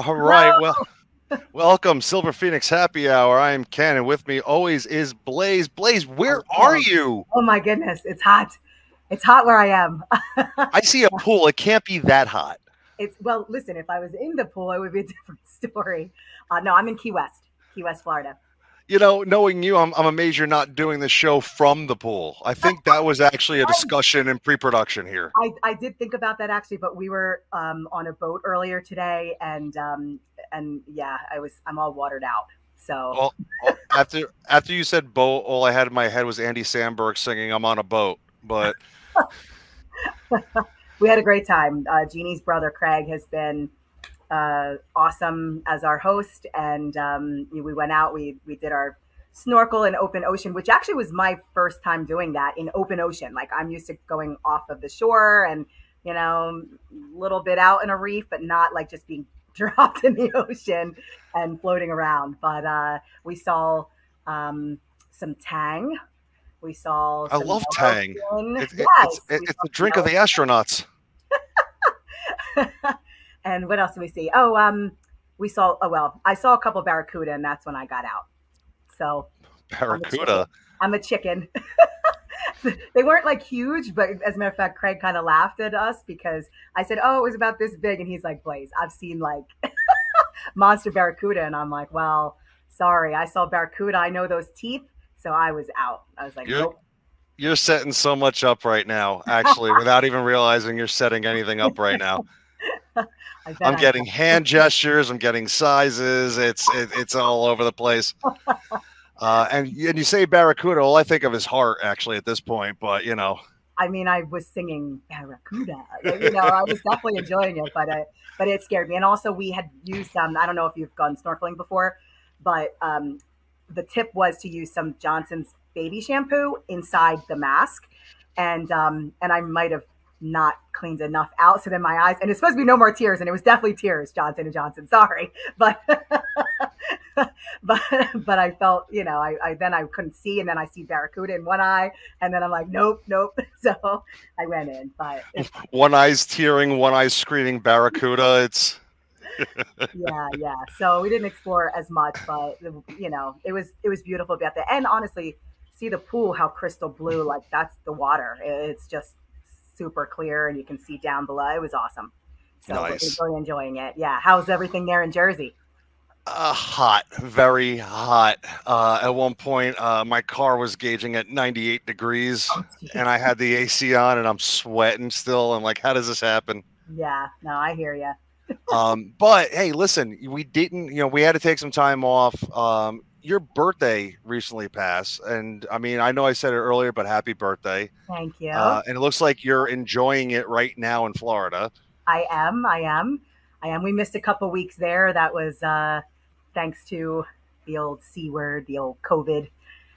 All right. Hello. Well, welcome, Silver Phoenix Happy Hour. I am Ken, and with me always is Blaze. Blaze, where are Hello. you? Oh my goodness, it's hot. It's hot where I am. I see a pool. It can't be that hot. It's well, listen, if I was in the pool, it would be a different story. No, I'm in Key West, Florida. Knowing you, I'm amazed you're not doing the show from the pool. I think that was actually a discussion in pre-production here. I did think about that actually, but we were on a boat earlier today, and yeah, I'm all watered out. So After you said boat, all I had in my head was Andy Samberg singing "I'm on a boat." But we had a great time. Jeannie's brother Craig has been awesome as our host, and we went out. We did our snorkel in open ocean, which actually was my first time doing that in open ocean. Like I'm used to going off of the shore and a little bit out in a reef, but not like just being dropped in the ocean and floating around. But we saw some tang. We saw I some love Tang. yellowfin. It, it, it's Yes, it, we it's saw the some drink of the astronauts. yellowfin. And what else did we see? We saw. Oh well, I saw a couple barracuda, and that's when I got out. So I'm a chicken. Barracuda. I'm a chicken. They weren't like huge, but as a matter of fact, Craig kind of laughed at us because I said, "Oh, it was about this big," and he's like, "Blaze, I've seen like monster barracuda," and I'm like, "Well, sorry, I saw barracuda. I know those teeth." So I was out. I was like, You're "Nope." You're setting so much up right now, actually, without even realizing you're setting anything up right now. I bet I'm I getting hand gestures. I'm getting sizes. It's all over the place. And you say barracuda, all I think of is heart, actually, at this point. But I mean, I was singing Barracuda. I was definitely enjoying it, but it scared me. And also, we had used I don't know if you've gone snorkeling before, but the tip was to use some Johnson's baby shampoo inside the mask, and I might have not cleaned enough out, so then my eyes and it's supposed to be no more tears, and it was definitely tears, Johnson and Johnson. Sorry, but but but I felt I then I couldn't see, and then I see Barracuda in one eye, and then I'm like, nope, nope. So I went in, but one eye's tearing, one eye's screaming barracuda. It's yeah, yeah. So we didn't explore as much, but it was beautiful to be out there, and honestly, see the pool, how crystal blue, like that's the water. It's just super clear, and you can see down below. It was awesome. So we're nice. really enjoying it. Yeah. How's everything there in Jersey? Hot, very hot. At one point, my car was gauging at 98 degrees, Oh, and geez. I had the AC on, and I'm sweating still. I'm like, how does this happen? Yeah. No, I hear you. But hey, listen, we didn't, we had to take some time off. Your birthday recently passed, and I mean, I know I said it earlier, but happy birthday. Thank you. And it looks like you're enjoying it right now in Florida. I am. I am. I am. We missed a couple weeks there. That was thanks to the old C word, the old COVID.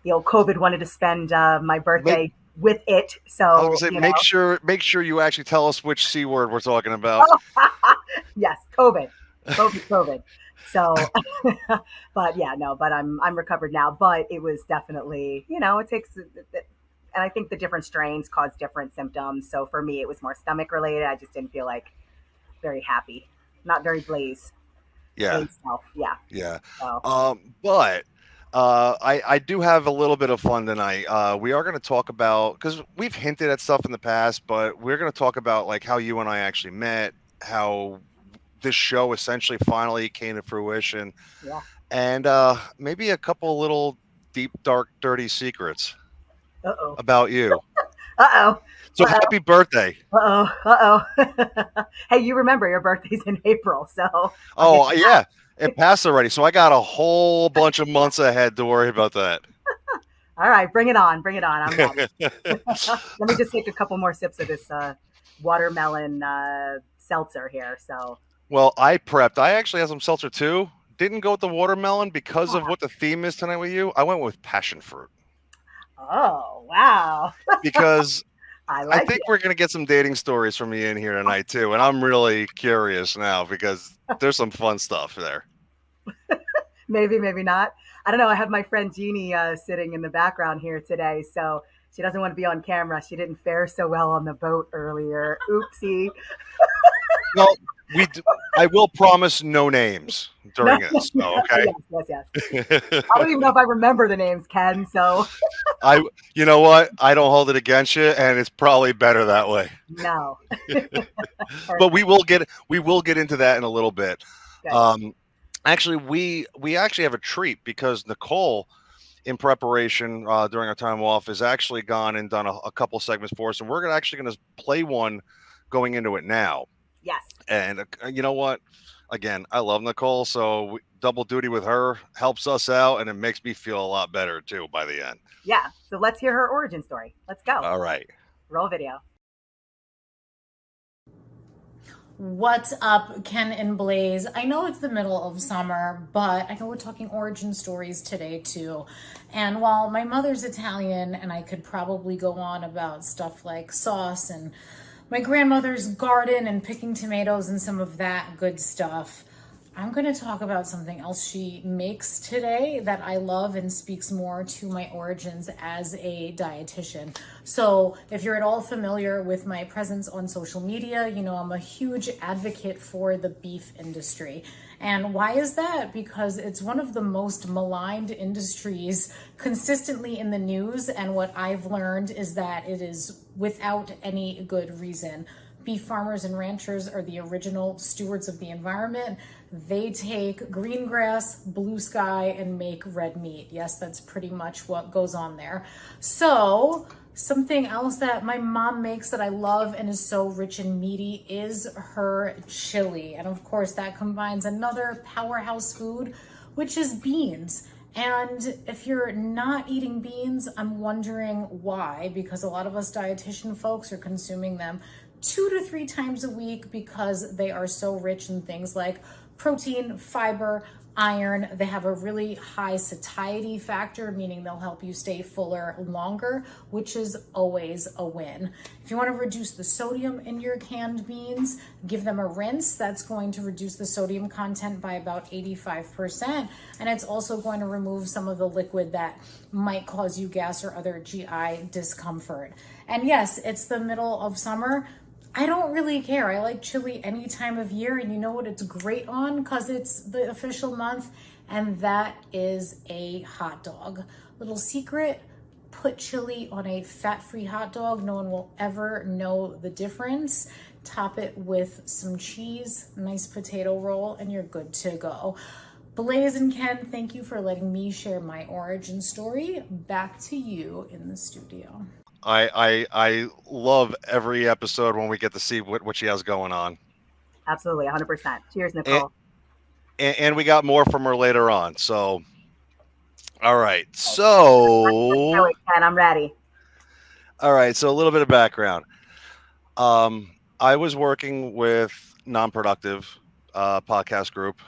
The old COVID wanted to spend my Make, birthday with it. I was gonna So, say, make sure you actually tell us which C word we're talking about. oh, yes, COVID. COVID, COVID. So, but yeah, no, but I'm recovered now. But it was definitely, it takes, and I think the different strains cause different symptoms. So for me, it was more stomach related. I just didn't feel like very happy, not very Yeah, blaze self. Yeah. yeah. So But I do have a little bit of fun tonight. We are going to talk about because we've hinted at stuff in the past, but we're going to talk about like how you and I actually met, how this show essentially finally came to fruition, yeah. and maybe a couple little deep, dark, dirty secrets Uh oh. about you. Uh oh. So Uh happy birthday! oh. Uh oh. Hey, you remember your birthday's in April, so I'll get Oh you. yeah, it passed already, so I got a whole bunch of months ahead to worry about that. All right, bring it on. Bring it on. I'm ready. Let me just take a couple more sips of this watermelon seltzer here. So, Well, I prepped. I actually had some seltzer too. Didn't go with the watermelon because of what the theme is tonight with you. I went with passion fruit oh wow, because I I like think we're gonna get some dating stories from you in here tonight too, and I'm really curious now because there's some fun stuff there. maybe, maybe not. I don't know. I have my friend Jeannie sitting in the background here today, so she doesn't want to be on camera. She didn't fare so well on the boat earlier. Oopsie. Well, we d- I will promise no names No, during this. So, yes, yes, yes. I don't even know if I remember the names, Ken. So I, you know what? I don't hold it against you, and it's probably better that way. no, But perfect, we will get into that in a little bit. good. Um, actually, we actually have a treat because Nicole, in preparation during our time off, has actually gone and done a couple segments for us, and we're actually going to play one going into it now. Yes, And you know what? Again, I love Nicole, so double duty with her helps us out, and it makes me feel a lot better too by the end. yeah. So let's hear her origin story. Let's go. All right. Roll video. What's up, Ken and Blaze? I know it's the middle of summer, but I know we're talking origin stories today too. And while my mother's Italian, and I could probably go on about stuff like sauce and my grandmother's garden and picking tomatoes and some of that good stuff, I'm going to talk about something else she makes today that I love and speaks more to my origins as a dietitian. So, if you're at all familiar with my presence on social media, you know I'm a huge advocate for the beef industry. And why is that? Because it's one of the most maligned industries consistently in the news. And what I've learned is that it is without any good reason. Beef farmers and ranchers are the original stewards of the environment. They take green grass, blue sky, and make red meat. Yes, that's pretty much what goes on there. So, something else that my mom makes that I love and is so rich and meaty is her chili. And of course, that combines another powerhouse food, which is beans. And if you're not eating beans, I'm wondering why, because a lot of us dietitian folks are consuming them 2 to 3 times a week because they are so rich in things like protein, fiber, iron. They have a really high satiety factor, meaning they'll help you stay fuller longer, which is always a win. If you want to reduce the sodium in your canned beans, give them a rinse. That's going to reduce the sodium content by about 85%. And it's also going to remove some of the liquid that might cause you gas or other GI discomfort. And yes, it's the middle of summer. I don't really care. I like chili any time of year, and you know what it's great on? Because it's the official month, and that is a hot dog. Little secret, put chili on a fat-free hot dog. No one will ever know the difference. Top it with some cheese, nice potato roll, and you're good to go. Blaze and Ken, thank you for letting me share my origin story. Back to you in the studio. I love every episode when we get to see what she has going on, Absolutely, 100%. Cheers, and, Nicole. and we got more from her later on. So, all right, Can't wait, Ken. I'm ready. so a little bit of background. I was working with non-productive podcast group,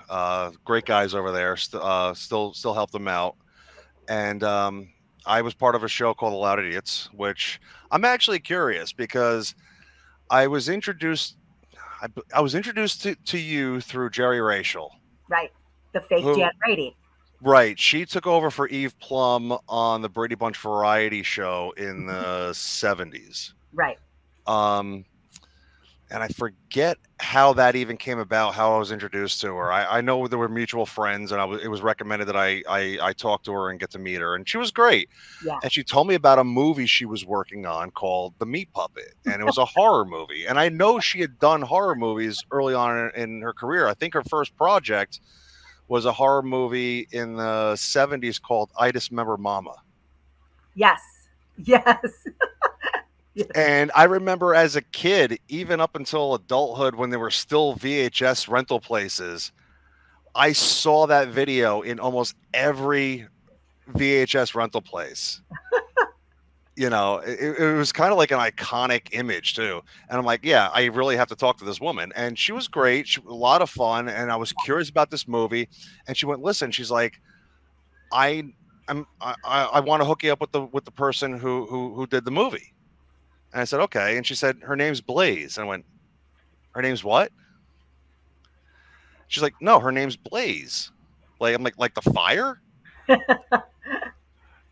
great guys over there. Still help them out, and I was part of a show called The Loud Idiots, which I'm actually curious because I was introduced I was introduced to you through Jerry Rachel, Right. The fake Jan who Brady. right, she took over for Eve Plum on the Brady Bunch variety show in the 70s. Right. Um and I forget how that even came about, how I was introduced to her. I know there were mutual friends, and it was recommended that I talk to her and get to meet her, and she was great. Yeah. And she told me about a movie she was working on called The Meat Puppet, and it was a horror movie. And I know she had done horror movies early on in her career. I think her first project was a horror movie in the 70s called I Dismember Mama. Yes. Yes. Yes. And I remember as a kid, even up until adulthood, when there were still VHS rental places, I saw that video in almost every VHS rental place. You know, it was kind of like an iconic image too. And I'm like, yeah, I really have to talk to this woman. And she was great. She was a lot of fun. And I was curious about this movie. And she went, listen, she's like, I I want to hook you up with the person who did the movie. And I said, okay. And she said, her name's Blaze. And I went, her name's what? She's like, no, her name's Blaze. Like, I'm like the fire?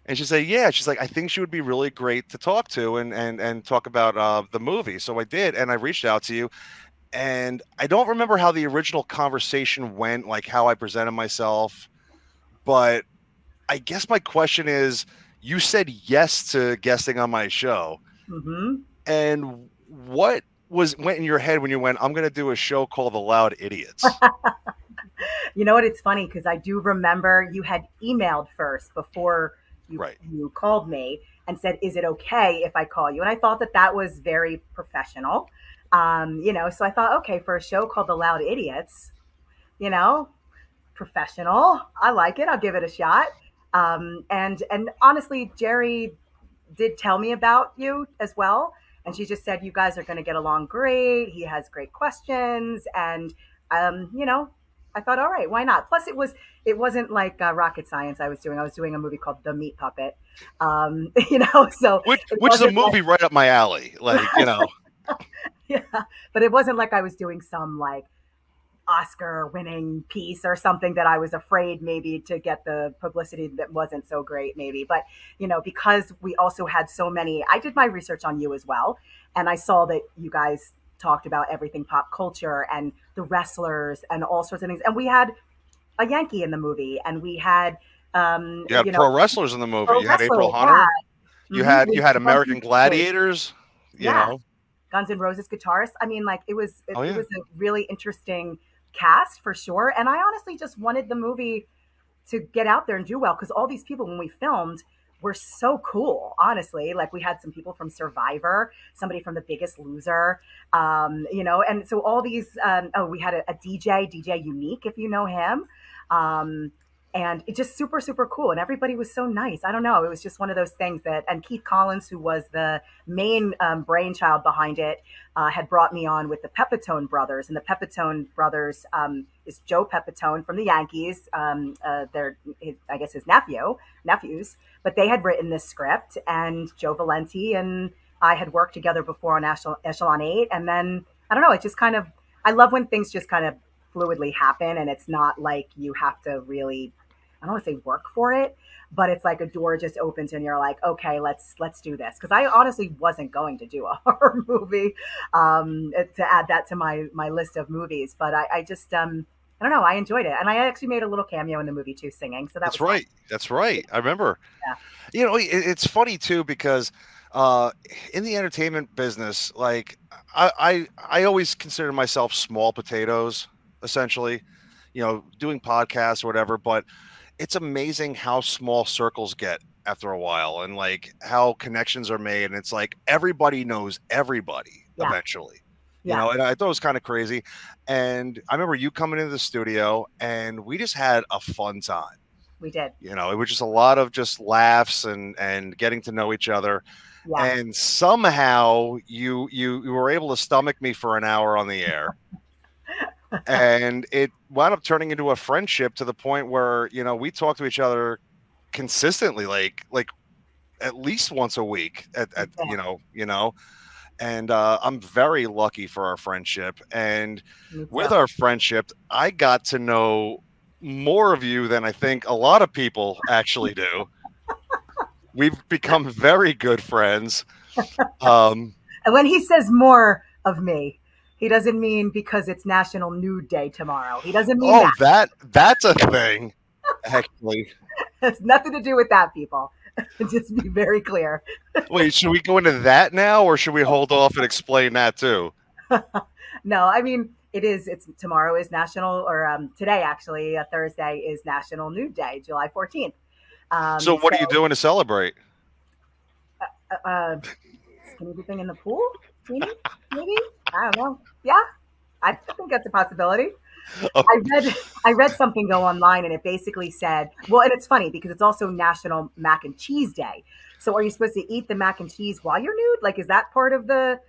And she said, yeah. She's like, I think she would be really great to talk to and talk about the movie. So I did, and I reached out to you. and I don't remember how the original conversation went, like how I presented myself, but I guess my question is, you said yes to guesting on my show, Hmm. and what went in your head when you went, I'm going to do a show called The Loud Idiots? You know what? It's funny because I do remember you had emailed first before Right. you called me and said, "Is it okay if I call you?" And I thought that that was very professional. So I thought, okay, for a show called The Loud Idiots, you know, professional. I like it. I'll give it a shot. And honestly, Jerry did tell me about you as well. And she just said, you guys are going to get along great. He has great questions. And, you know, I thought, all right, why not? Plus, it wasn't like rocket science I was doing a movie called The Meat Puppet. So it Which is a wasn't like, movie right up my alley. Like, yeah, but it wasn't like I was doing some like Oscar winning piece or something that I was afraid maybe to get the publicity that wasn't so great, maybe. But, because we also had so many, I did my research on you as well. And I saw that you guys talked about everything pop culture and the wrestlers and all sorts of things. And we had a Yankee in the movie and we had, you had pro wrestlers in the movie. pro You had April wrestlers. Yeah. Hunter. You had Guns N' American Roses. Gladiators. You Yeah. know. Guns N' Roses guitarist. I mean, like Oh it yeah. was a really interesting cast for sure. And I honestly just wanted the movie to get out there and do well because all these people when we filmed were so cool. Honestly, like we had some people from Survivor, somebody from The Biggest Loser, and so all these. We had a DJ Unique, if you know him. Um, and it just super super cool and everybody was so nice. I don't know, it was just one of those things that, and Keith Collins, who was the main brainchild behind it, had brought me on with the Pepitone brothers, and the Pepitone brothers is Joe Pepitone from the Yankees. I guess his nephews, but they had written this script, and Joe Valenti and I had worked together before on National Echelon 8, and then I don't know, it just kind of, I love when things just kind of fluidly happen, and it's not like you have to really, I don't want to say work for it, but it's like a door just opens and you're like, okay, let's do this. Because I honestly wasn't going to do a horror movie, to add that to my list of movies, but I just I don't know, I enjoyed it, and I actually made a little cameo in the movie too, singing, so that That's was fun. right. That's right. I remember. Yeah, It's funny too because uh, in the entertainment business, like I always consider myself small potatoes, essentially. Doing podcasts or whatever. But it's amazing how small circles get after a while, and like how connections are made, and it's like everybody knows everybody yeah, eventually. yeah. And I thought it was kind of crazy. And I remember you coming into the studio, and we just had a fun time. We did. It was just a lot of just laughs and getting to know each other. Yeah. And somehow you were able to stomach me for an hour on the air, and it wound up turning into a friendship to the point where we talk to each other consistently, like at least once a week. At Yeah, and I'm very lucky for our friendship. And me too. with our friendship, I got to know more of you than I think a lot of people actually do. We've become very good friends. Um, And when he says more of me, he doesn't mean because it's National Nude Day tomorrow. He doesn't mean oh, that. that's a thing, actually. It has nothing to do with that, people. Just be very clear. Wait, should we go into that now, or should we hold off and explain that too? No, I mean, it is. It's tomorrow is National, or today actually, Thursday is National Nude Day, July 14th. So, what So are you doing to celebrate? skinny dipping in the pool, maybe. I don't know. Yeah, I think that's a possibility. Oh, I read something go online and it basically said, well, and it's funny because it's also National Mac and Cheese Day. So are you supposed to eat the mac and cheese while you're nude? Like, is that part of the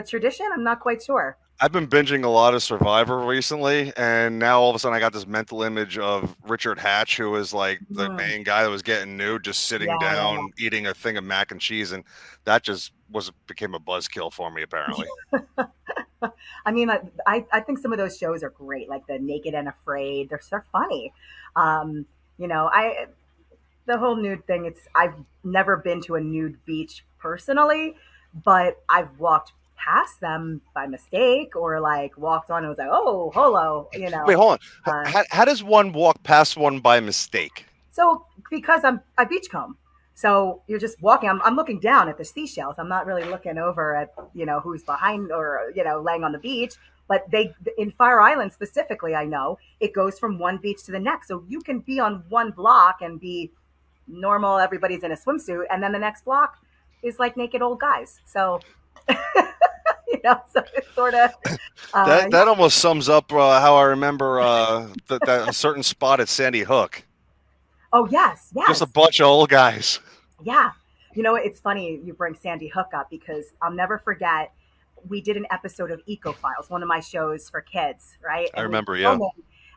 tradition? I'm not quite sure. I've been binging a lot of Survivor recently, and now all of a sudden I got this mental image of Richard Hatch, who was like the Mm, main guy that was getting nude, just sitting yeah, down eating a thing of mac and cheese, and that just was became a buzzkill for me apparently. yeah. I mean, I think some of those shows are great, like the Naked and Afraid. They're funny. Um, I the whole nude thing. I've never been to a nude beach personally, but I've walked passed them by mistake or like walked on and was like, oh, hello, Wait, hold on. Uh, How does one walk past one by mistake? so because I beachcomb, so you're just walking. I'm looking down at the seashells. I'm not really looking over at who's behind or laying on the beach. But they in Fire Island specifically, I know it goes from one beach to the next. So you can be on one block and be normal. Everybody's in a swimsuit, and then the next block is like naked old guys. So so it's sort of yeah. That almost sums up how I remember that a certain spot at Sandy Hook. Oh yes, Just a yes. bunch of old guys. Yeah. It's funny you bring Sandy Hook up because I'll never forget we did an episode of Eco Files, one of my shows for kids, right? I And we were remember, yeah. filming,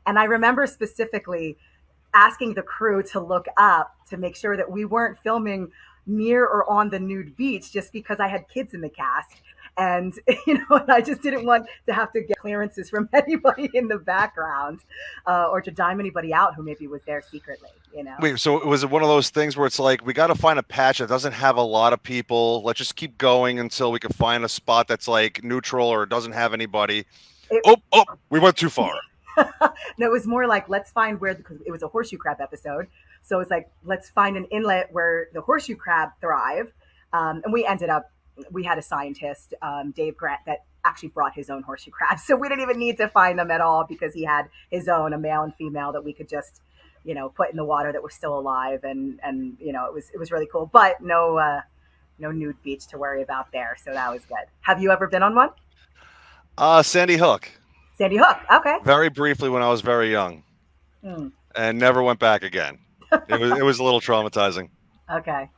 and I remember specifically asking the crew to look up to make sure that we weren't filming near or on the nude beach just because I had kids in the cast. And and I just didn't want to have to get clearances from anybody in the background, or to dime anybody out who maybe was there secretly. Wait, so was it one of those things where it's like we got to find a patch that doesn't have a lot of people? Let's just keep going until we can find a spot that's like neutral or doesn't have anybody. It, Oh, we went too far. No, it was more like let's find where, because it was a horseshoe crab episode. So it's like let's find an inlet where the horseshoe crab thrive. And we had a scientist, Dave Grant, that actually brought his own horseshoe crabs. So we didn't even need to find them at all because he had his own, a male and female that we could just put in the water that was still alive, and it was really cool. But no nude beach to worry about there, so that was good. Have you ever been on one? Sandy Hook. Sandy Hook. Okay. Very briefly when I was very young, Hmm. and never went back again. It was a little traumatizing. Okay.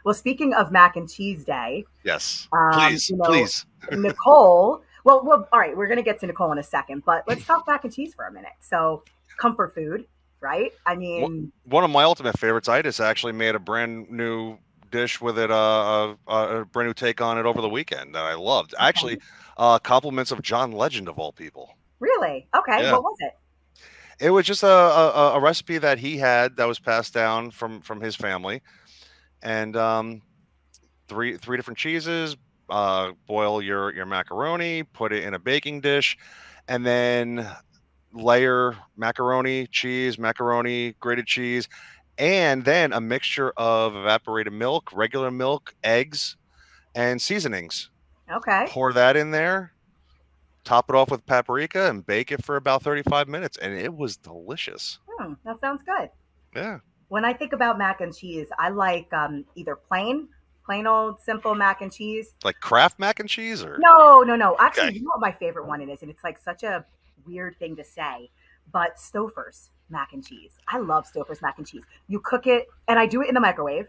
Well, speaking of Mac and Cheese Day, Yes, um, please, you know, please. Nicole. Well, all right. We're gonna get to Nicole in a second, but let's talk mac and cheese for a minute. So, comfort food, right? I mean, One of my ultimate favorites. I just actually made a brand new dish with it, a brand new take on it over the weekend that I loved. Actually, compliments of John Legend of all people. really? Okay. Yeah, What was it? it was just a recipe that he had that was passed down from his family, and three different cheeses. Boil your macaroni, put it in a baking dish, and then layer macaroni, grated cheese, and then a mixture of evaporated milk, regular milk, eggs, and seasonings. Okay. Pour that in there, top it off with paprika, and bake it for about 35 minutes. And it was delicious. That sounds good. Yeah. When I think about mac and cheese, I like either plain old simple mac and cheese. Like Kraft mac and cheese or No, no, no. Actually, okay. you know what my favorite one it is, and it's like such a weird thing to say, but Stouffer's mac and cheese. I love Stouffer's mac and cheese. You cook it, and I do it in the microwave.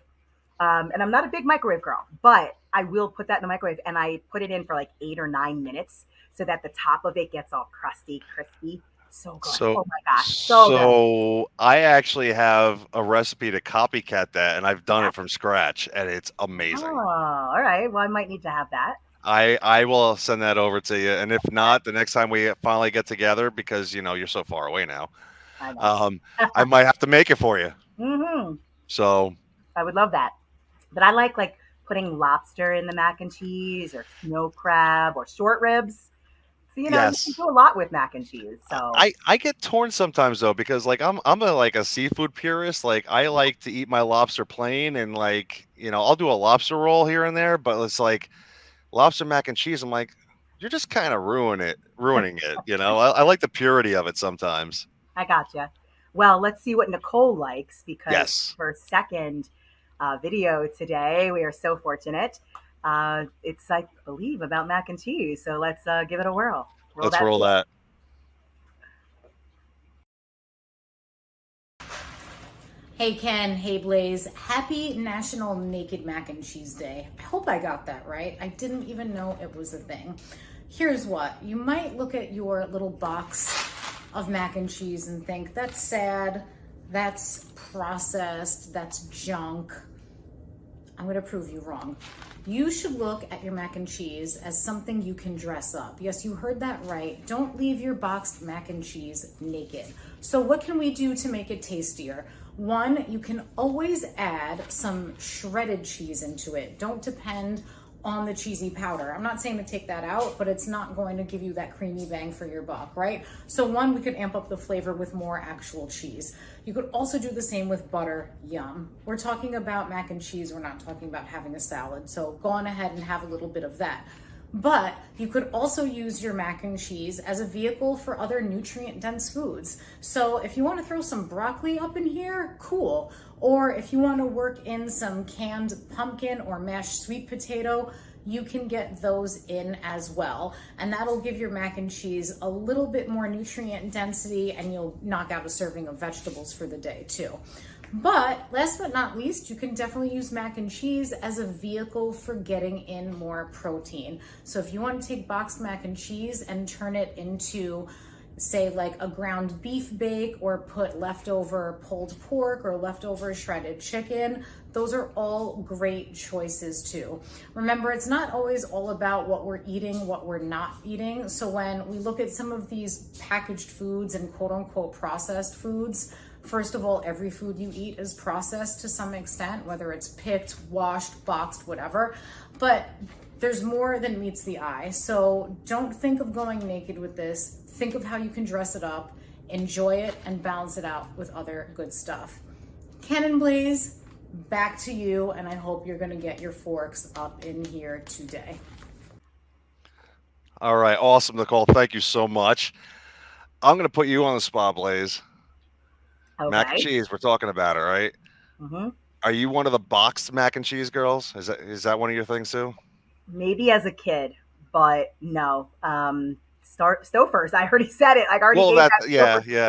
And I'm not a big microwave girl, but I will put that in the microwave, and I put it in for like 8 or 9 minutes so that the top of it gets all crusty, crispy. So good. So Oh my gosh, so good. so I actually have a recipe to copycat that, and I've done Yeah. it from scratch, and it's Oh, amazing. all right. Well, I might need to have that. I will send that over to you, and if not, the next time we finally get together, because you're so far away now, I know. um, I might have to make it for you. Hmm. So I would love that. But I like putting lobster in the mac and cheese or snow crab or short ribs. So you can yes, do a lot with mac and cheese. So I get torn sometimes though because like I'm a seafood purist. Like I like to eat my lobster plain, and like I'll do a lobster roll here and there, but it's like lobster mac and cheese. I'm like, you're just kind of ruining it. I like the purity of it sometimes. I gotcha. Well, let's see what Nicole likes because Yes, her second video today, we are so fortunate. It's, I believe, about mac and cheese. So let's give it a whirl. Roll let's that roll video. that. Hey Ken, hey Blaze, happy National Naked Mac and Cheese Day. I hope I got that right. I didn't even know it was a thing. Here's what, you might look at your little box of mac and cheese and think, that's sad, that's processed, that's junk. I'm gonna prove you wrong. You should look at your mac and cheese as something you can dress up. Yes, you heard that right. Don't leave your boxed mac and cheese naked. So what can we do to make it tastier? One, you can always add some shredded cheese into it. Don't depend on the cheesy powder. I'm not saying to take that out, but it's not going to give you that creamy bang for your buck, right? So one, we could amp up the flavor with more actual cheese. You could also do the same with butter. Yum. We're talking about mac and cheese. We're not talking about having a salad. So go on ahead and have a little bit of that. But you could also use your mac and cheese as a vehicle for other nutrient dense foods. So if you want to throw some broccoli up in here, cool. Or if you want to work in some canned pumpkin or mashed sweet potato, you can get those in as well. And that'll give your mac and cheese a little bit more nutrient density, and you'll knock out a serving of vegetables for the day too. But last but not least, you can definitely use mac and cheese as a vehicle for getting in more protein. So if you want to take boxed mac and cheese and turn it into, say, like a ground beef bake, or put leftover pulled pork or leftover shredded chicken, those are all great choices too. Remember, it's not always all about what we're eating, what we're not eating. So when we look at some of these packaged foods and quote unquote processed foods, first of all, every food you eat is processed to some extent, whether it's picked, washed, boxed, whatever. But there's more than meets the eye. So don't think of going naked with this. Think of how you can dress it up, enjoy it, and balance it out with other good stuff. Ken and Blaze, back to you, and I hope you're gonna get your forks up in here today. All right, awesome, Nicole. Thank you so much. I'm going to put you on the spot, Blaze. Mac and Okay. cheese. We're talking about it, right? Hmm. Are you one of the boxed mac and cheese girls? Is that one of your things too? Maybe as a kid, but no. Start Stouffer's. I already said it. I already Well, gave that that yeah, Stouffer's yeah.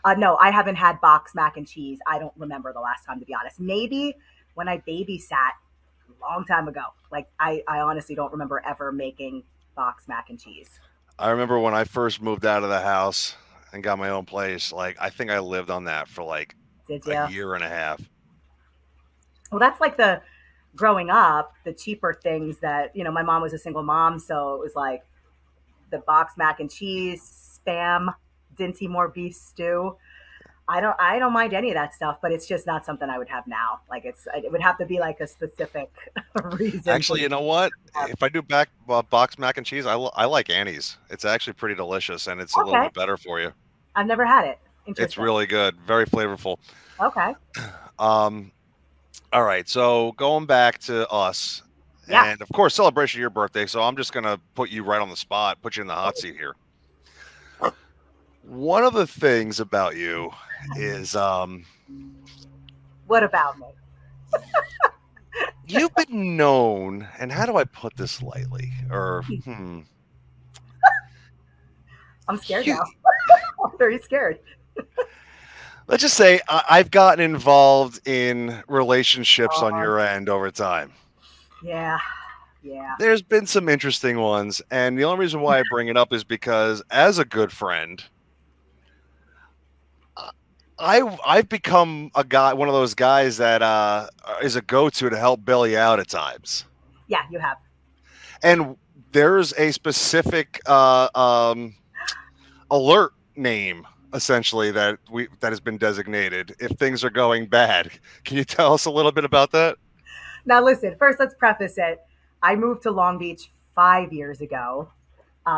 plug. No, I haven't had boxed mac and cheese. I don't remember the last time, to be honest. Maybe when I babysat a long time ago. Like I honestly don't remember ever making boxed mac and cheese. I remember when I first moved out of the house and got my own place. Like I think I lived on that for like Did a you? year and a half. Well, that's like the growing up, the cheaper things that, my mom was a single mom, so it was like the boxed mac and cheese, spam, Dinty Moore beef stew. I don't mind any of that stuff, but it's just not something I would have now. Like it would have to be like a specific reason to Actually, you know what? have. If I do back boxed mac and cheese, I like Annie's. It's actually pretty delicious, and it's a little Okay, bit better for you. I've never had it. It's Interesting. really good, very flavorful. Okay. Um, all right, so going back to us, Yeah. and of course, celebration of your birthday. So I'm just gonna put you right on the spot, put you in the hot seat here. One of the things about you is What about me? you've been known, and how do I put this lightly? Or I'm scared you, now. I'm very scared. let's just say I've gotten involved in relationships on Uh, your end over time. yeah. Yeah. There's been some interesting ones, and the only reason why I bring it up is because, as a good friend, I've become a guy, one of those guys that is a go-to to help Billy out at times. Yeah. You have. And there's a specific alert name essentially that has been designated if things are going bad. Can you tell us a little bit about that? Now, listen. First, let's preface it. I moved to Long Beach 5 years ago,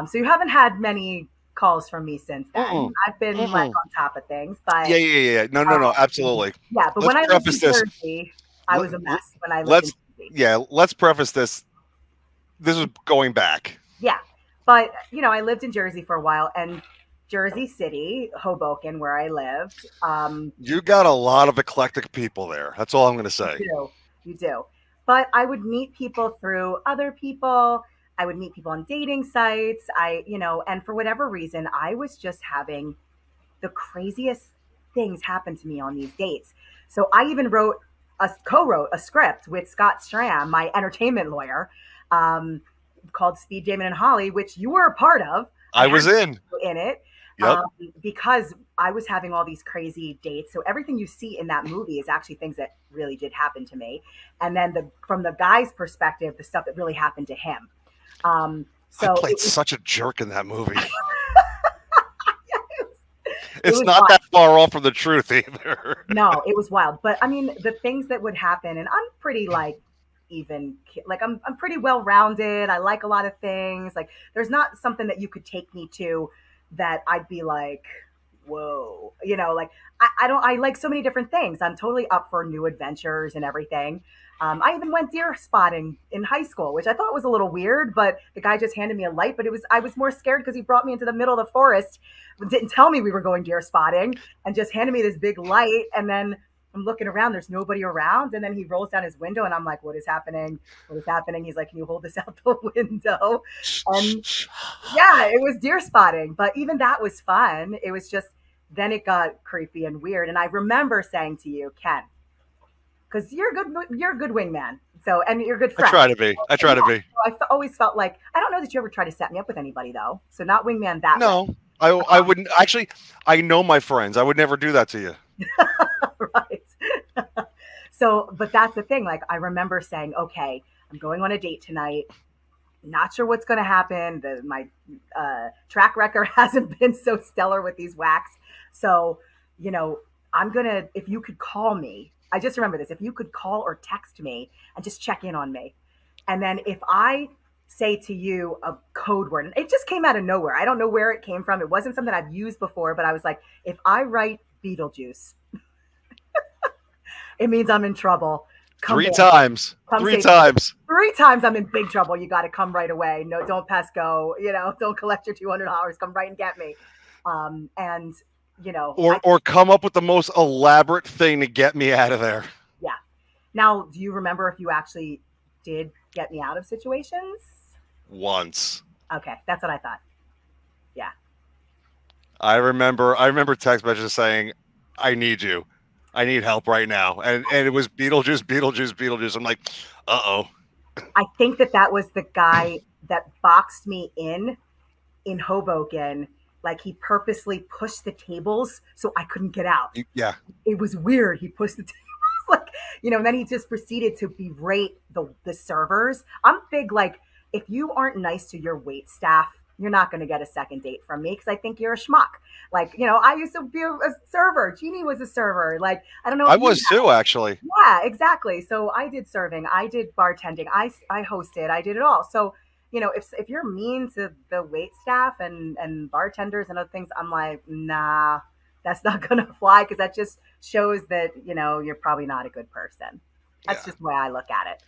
so you haven't had many calls from me since then. Mm-mm, I've been like mm-mm. on top of things, but Yeah, yeah, yeah, yeah. No, no, no. Absolutely. yeah. But Let's when I lived preface in this. Jersey, I Let, was a mess. When I lived in let's Jersey, yeah. Let's preface this. This is going back. yeah. But I lived in Jersey for a while, and Jersey City, Hoboken, where I lived, You got a lot of eclectic people there. That's all I'm going to you say. do, you do. But I would meet people through other people. I would meet people on dating sites. And for whatever reason, I was just having the craziest things happen to me on these dates. So I even co-wrote a script with Scott Stram, my entertainment lawyer, um, called Speed Damon and Holly, which you were a part of. I I had was in. you in it, Yep. because I was having all these crazy dates. So everything you see in that movie is actually things that really did happen to me. And then from the guy's perspective, the stuff that really happened to him. I So played such a jerk in that movie. it It's was not that far off from the truth either. No, it was wild. But I mean, the things that would happen, and I'm pretty like even like I'm pretty well rounded. I like a lot of things. Like there's not something that you could take me to that I'd be like, whoa, like I don't, I like so many different things. I'm totally up for new adventures and everything. I even went deer spotting in high school, which I thought was a little weird, but the guy just handed me a light. But I was more scared because he brought me into the middle of the forest, didn't tell me we were going deer spotting, and just handed me this big light. And then I'm looking around, there's nobody around. And then he rolls down his window, and I'm like, what is happening? What is happening? He's like, can you hold this out the window? And yeah, it was deer spotting, but even that was fun. It was just, then it got creepy and weird. And I remember saying to you, Ken, because you're a good wingman. So, and you're a good I friend. try to be. I And try to yeah, be. so always felt like, I don't know that you ever try to set me up with anybody though. So not wingman that way. No, I wouldn't actually. I know my friends. I would never do that to you. Right. So, but that's the thing. Like, I remember saying, okay, I'm going on a date tonight. Not sure what's going to happen. My track record hasn't been so stellar with these whacks. So, you know, I'm going to, if you could call me, I just remember this, if you could call or text me and just check in on me. And then if I say to you a code word, and it just came out of nowhere, I don't know where it came from. It wasn't something I've used before, but I was like, if I write Beetlejuice, it means I'm in trouble. Come Three back. times. Come Three save me. times. 3 times I'm in big trouble. You got to come right away. No, don't pass go. Don't collect your $200. Come right and get me. And I Or come up with the most elaborate thing to get me out of there. yeah. Now, do you remember if you actually did get me out of situations? Once. Okay, that's what I thought. Yeah, I remember text messages saying, I need you. I need help right now. And it was Beetlejuice, Beetlejuice, Beetlejuice. I'm like, uh-oh. I think that was the guy that boxed me in Hoboken. Like he purposely pushed the tables so I couldn't get out. Yeah. It was weird. He pushed the tables like, and then he just proceeded to berate the servers. I'm big like if you aren't nice to your wait staff, you're not going to get a second date from me because I think you're a schmuck. Like, I used to be a server. Jeannie was a server. Like, I don't know I if you was too, actually. yeah, exactly. So I did serving, I did bartending, I hosted, I did it all. So if you're mean to the wait staff and bartenders and other things, I'm like, nah, that's not gonna fly because that just shows that you're probably not a good person. That's Yeah. just the way I look at it.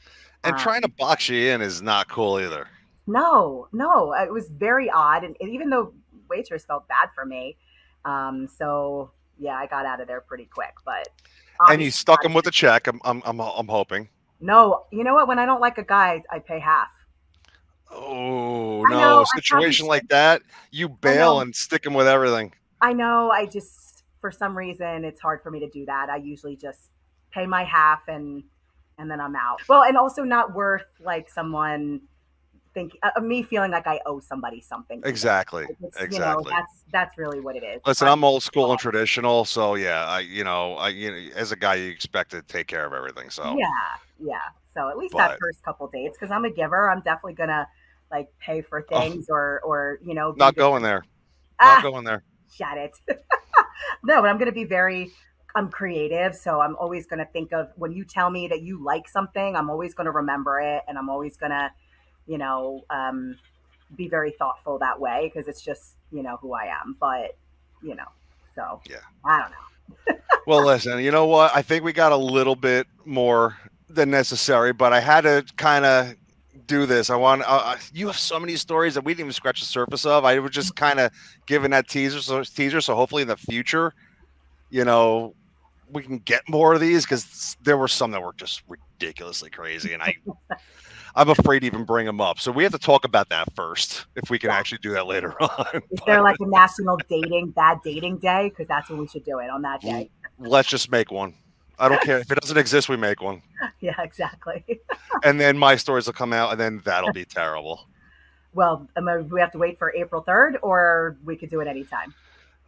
And trying to Um, box you in is not cool either. no, no, it was very odd, and even though waitress felt bad for me, so yeah, I got out of there pretty quick, but And you obviously stuck not him with a check. I'm hoping. no, you know what? When I don't like a guy, I pay half. Oh I know no, a I probably situation like should. that, you I bail know. and stick him with everything. I know. I just for some reason it's hard for me to do that. I usually just pay my half and then I'm out. Well, and also not worth like someone think me feeling like I owe somebody something either. Exactly. Like it's Exactly. that's really what it is. It's Listen, hard. I'm old school and traditional, so yeah, as a guy, you expect to take care of everything. So, Yeah, yeah. So at least that but first couple dates, because I'm a giver, I'm definitely gonna like pay for oh, things or be not very going there. Not ah going there. shut it. No, but I'm going to be very, I'm creative. So I'm always going to think of when you tell me that you like something, I'm always going to remember it. And I'm always going to, you know, um, be very thoughtful that way because it's just, who I am. But, you know, so Yeah. I don't know. Well, listen, you know what? I think we got a little bit more than necessary, but I had to kind of do this. You have so many stories that we didn't even scratch the surface of. I was just kind of giving that teaser. So hopefully in the future, you know, we can get more of these because there were some that were just ridiculously crazy, and I'm afraid to even bring them up. So we have to talk about that first if we can Yeah. actually do that later on. Is But there like a national bad dating day? Because that's when we should do it on that day. let's just make one. I don't care if it doesn't exist. We make one, Yeah, exactly. and then my stories will come out, and then that'll be terrible. Well, we have to wait for April 3rd or we could do it anytime.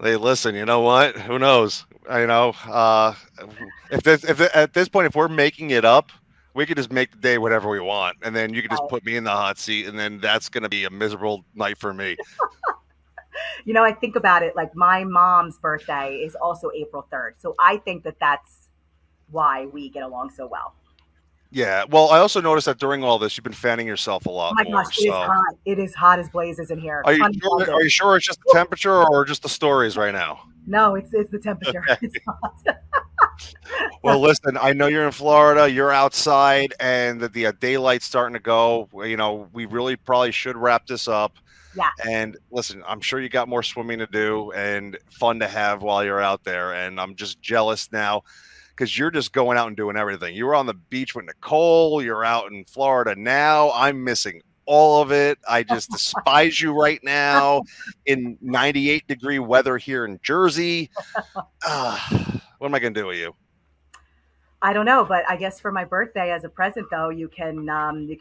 Hey, listen, you know what? Who knows? If at this point, if we're making it up, we could just make the day whatever we want, and then you could just Right. put me in the hot seat, and then that's going to be a miserable night for me. I think about it like my mom's birthday is also April 3rd. So I think that that's why we get along so well. Yeah. Well, I also noticed that during all this, you've been fanning yourself a Oh lot my gosh, more. it is So, hot. It is hot as blazes in here. are you Pun sure? intended. Are you sure it's just the temperature or just the stories right now? No, it's the temperature. Okay. It's hot. Well, listen, I know you're in Florida, you're outside, and that the daylight's starting to go. We really probably should wrap this up. Yeah. And listen, I'm sure you got more swimming to do and fun to have while you're out there. And I'm just jealous now because you're just going out and doing everything. You were on the beach with Nicole, you're out in Florida now. I'm missing all of it. I just despise you right now in 98-degree weather here in Jersey. What am I going to do with you? I don't know, but I guess for my birthday as a present though, you can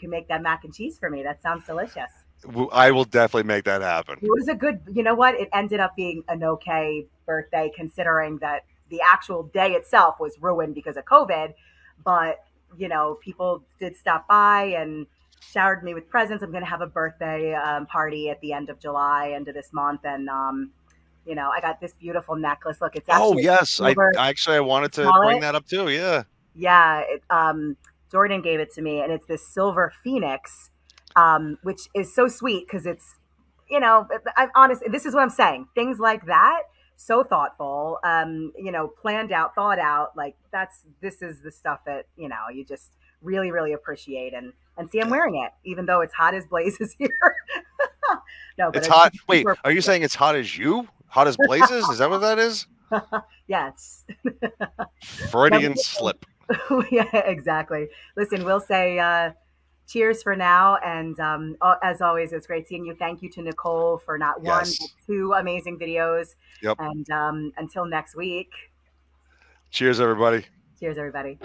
make that mac and cheese for me. That sounds delicious. I will definitely make that happen. It was a good, you know what? It ended up being an okay birthday considering that the actual day itself was ruined because of COVID. But, people did stop by and showered me with presents. I'm going to have a birthday party at the end of July, end of this month. And, I got this beautiful necklace. Look, it's Oh actually yes, I silver actually I wanted to bring wallet. that up too. Yeah. Yeah, Jordan gave it to me, and it's this silver phoenix, which is so sweet because it's, I'm honest. This is what I'm saying. Things like that, so thoughtful, planned out, thought out. Like this is the stuff that you just really, really appreciate. And see, I'm wearing it, even though it's hot as blazes here. No, but It's it's hot. Wait, super are you saying it's hot as you? Hot as blazes? Is that what that is? yeah, it's Freudian slip. yeah, exactly. Listen, we'll say cheers for now. And as always, it's great seeing you. Thank you to Nicole for not one, but Yes. two amazing videos. Yep. And until next week, Cheers, everybody. cheers, everybody.